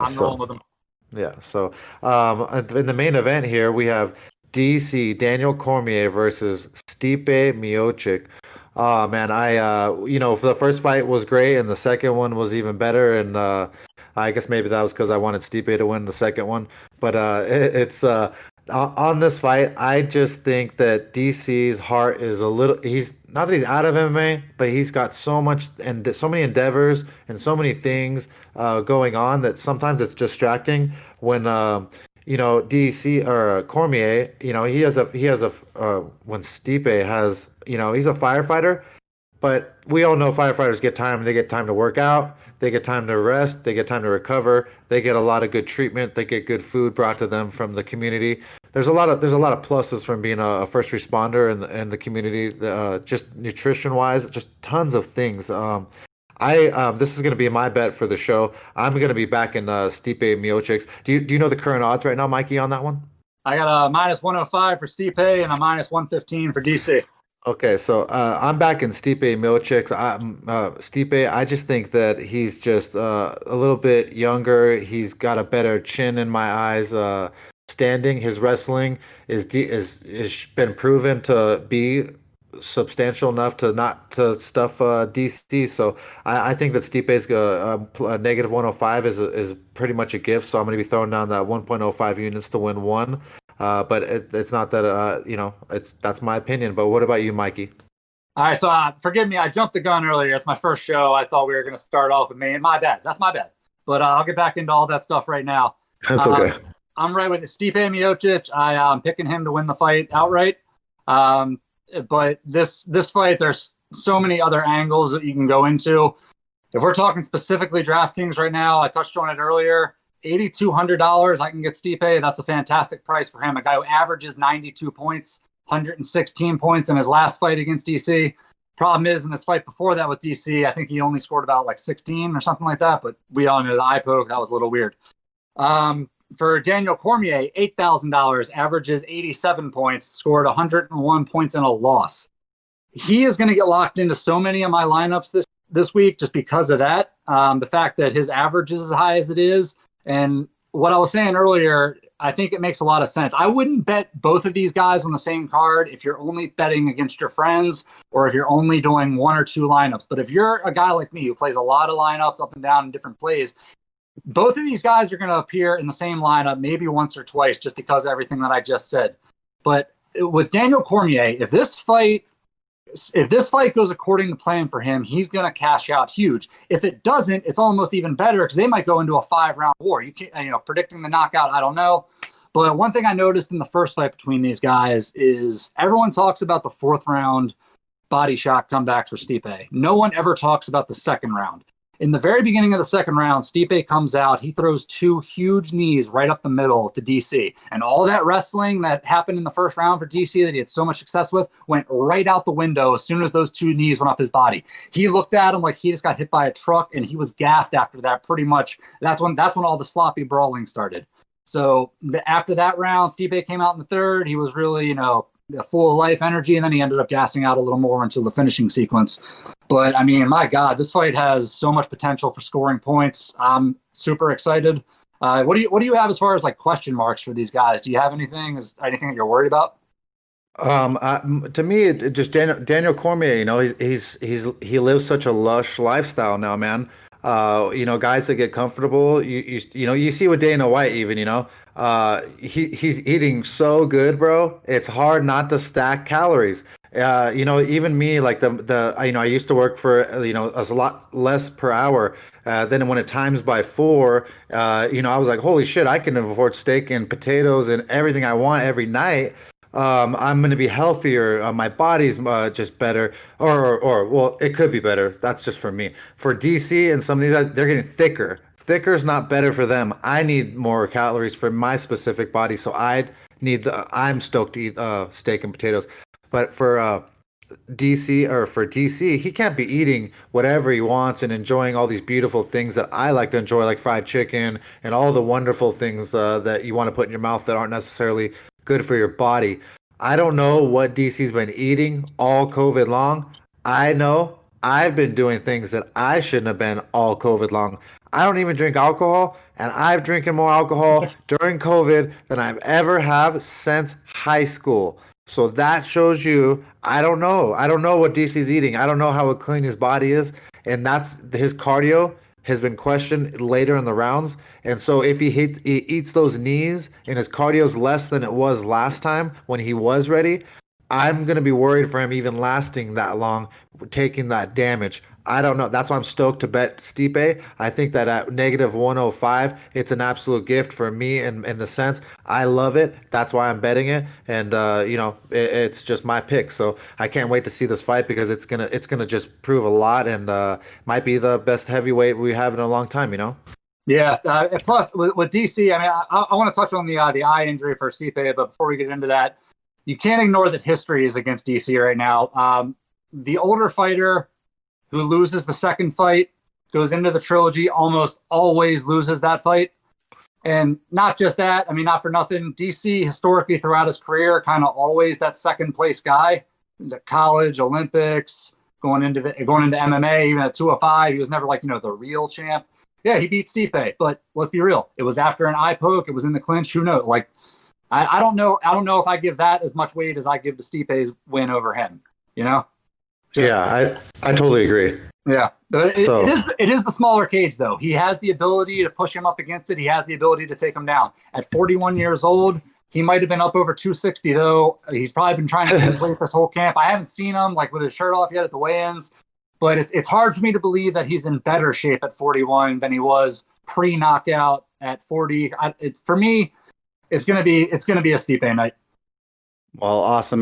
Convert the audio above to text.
I'm So rolling with him. yeah, so in the main event here we have DC Daniel Cormier versus Stipe Miocic. Oh man, for the first fight was great and the second one was even better, and I guess maybe that was because I wanted Stipe to win the second one. But it's on this fight, I just think that DC's heart is a little. He's not that he's out of MMA, but he's got so much and so many endeavors and so many things going on that sometimes it's distracting when DC or Cormier, when Stipe has, he's a firefighter, but we all know firefighters get time. They get time to work out. They get time to rest. They get time to recover. They get a lot of good treatment. They get good food brought to them from the community. There's a lot of pluses from being a first responder in the community. Just nutrition wise, just tons of things. I This is going to be my bet for the show. I'm going to be back in Stipe Miocic. Do you know the current odds right now, Mikey, on that one? I got a minus 105 for Stipe and a minus 115 for DC. Okay, so I'm back in Stipe Miocic. Stipe, I just think that he's just a little bit younger. He's got a better chin in my eyes. Standing, his wrestling is been proven to be substantial enough to not to stuff DC. So I think that Stipe's a negative 105 is pretty much a gift. So I'm going to be throwing down that 1.05 units to win one. But it's not that that's my opinion. But what about you, Mikey? All right, so forgive me, I jumped the gun earlier. It's my first show. I thought we were going to start off with me, and my bad. That's my bad. But I'll get back into all that stuff right now. That's okay. I'm right with Stipe Miocic. I'm picking him to win the fight outright. But this fight, there's so many other angles that you can go into. If we're talking specifically DraftKings right now, I touched on it earlier. $8,200, I can get Stipe. That's a fantastic price for him. A guy who averages 92 points, 116 points in his last fight against DC. Problem is, in this fight before that with DC, I think he only scored about like 16 or something like that. But we all know the eye poke. That was a little weird. For Daniel Cormier, $8,000, averages 87 points, scored 101 points in a loss. He is going to get locked into so many of my lineups this week just because of that. The fact that his average is as high as it is. And what I was saying earlier, I think it makes a lot of sense. I wouldn't bet both of these guys on the same card if you're only betting against your friends or if you're only doing one or two lineups. But if you're a guy like me who plays a lot of lineups up and down in different plays, both of these guys are going to appear in the same lineup maybe once or twice just because of everything that I just said. But with Daniel Cormier, if this fight goes according to plan for him, he's going to cash out huge. If it doesn't, it's almost even better because they might go into a 5-round war. You can't, predicting the knockout, I don't know. But one thing I noticed in the first fight between these guys is everyone talks about the 4th round body shot comeback for Stipe. No one ever talks about the 2nd round. In the very beginning of the 2nd round, Stipe comes out. He throws 2 huge knees right up the middle to DC. And all that wrestling that happened in the 1st round for DC that he had so much success with went right out the window as soon as those 2 knees went up his body. He looked at him like he just got hit by a truck, and he was gassed after that pretty much. That's when all the sloppy brawling started. So after that round, Stipe came out in the 3rd. He was really, full of life energy, and then he ended up gassing out a little more until the finishing sequence. But I mean, my God, this fight has so much potential for scoring points. I'm super excited. What do you have as far as like question marks for these guys? Do you have anything? Is anything that you're worried about? To me, it just Daniel Cormier. He lives such a lush lifestyle now, man. Guys that get comfortable. You see with Dana White even. He's eating so good, bro. It's hard not to stack calories. Even me, like I used to work for a lot less per hour. Then when it times by 4, I was like, holy shit, I can afford steak and potatoes and everything I want every night. I'm going to be healthier. My body's just better, or well, it could be better. That's just for me. For DC and some of these, they're getting thicker. Thicker is not better for them. I need more calories for my specific body, so I'm stoked to eat steak and potatoes. But for DC, he can't be eating whatever he wants and enjoying all these beautiful things that I like to enjoy, like fried chicken and all the wonderful things that you want to put in your mouth that aren't necessarily good for your body. I don't know what DC's been eating all COVID long. I know I've been doing things that I shouldn't have been all COVID long. I don't even drink alcohol, and I've drinking more alcohol during COVID than I've ever have since high school. So that shows you, I don't know. I don't know what DC's eating. I don't know how clean his body is, and that's his cardio has been questioned later in the rounds. And so if he eats those knees and his cardio's less than it was last time when he was ready, I'm gonna be worried for him even lasting that long, taking that damage. I don't know. That's why I'm stoked to bet Stipe. I think that at negative 105, it's an absolute gift for me in the sense I love it. That's why I'm betting it, and it's just my pick. So I can't wait to see this fight because it's gonna just prove a lot and might be the best heavyweight we have in a long time. Yeah. Plus, with DC, I mean, I want to touch on the eye injury for Stipe, but before we get into that, you can't ignore that history is against DC right now. The older fighter who loses the second fight goes into the trilogy, almost always loses that fight. And not just that, I mean, not for nothing, DC historically throughout his career, kind of always that second place guy. The college, Olympics, going into MMA, even at 205, he was never like, the real champ. Yeah, he beat Stipe, but let's be real. It was after an eye poke. It was in the clinch. Who knows? Like, I don't know. I don't know if I give that as much weight as I give to Stipe's win over him. Yeah, I totally agree. Yeah, it is the smaller cage though. He has the ability to push him up against it. He has the ability to take him down. At 41 years old, he might have been up over 260 though. He's probably been trying to lose weight this whole camp. I haven't seen him like with his shirt off yet at the weigh-ins, but it's hard for me to believe that he's in better shape at 41 than he was pre-knockout at 40. For me, it's gonna be a Stipe night. Well, awesome.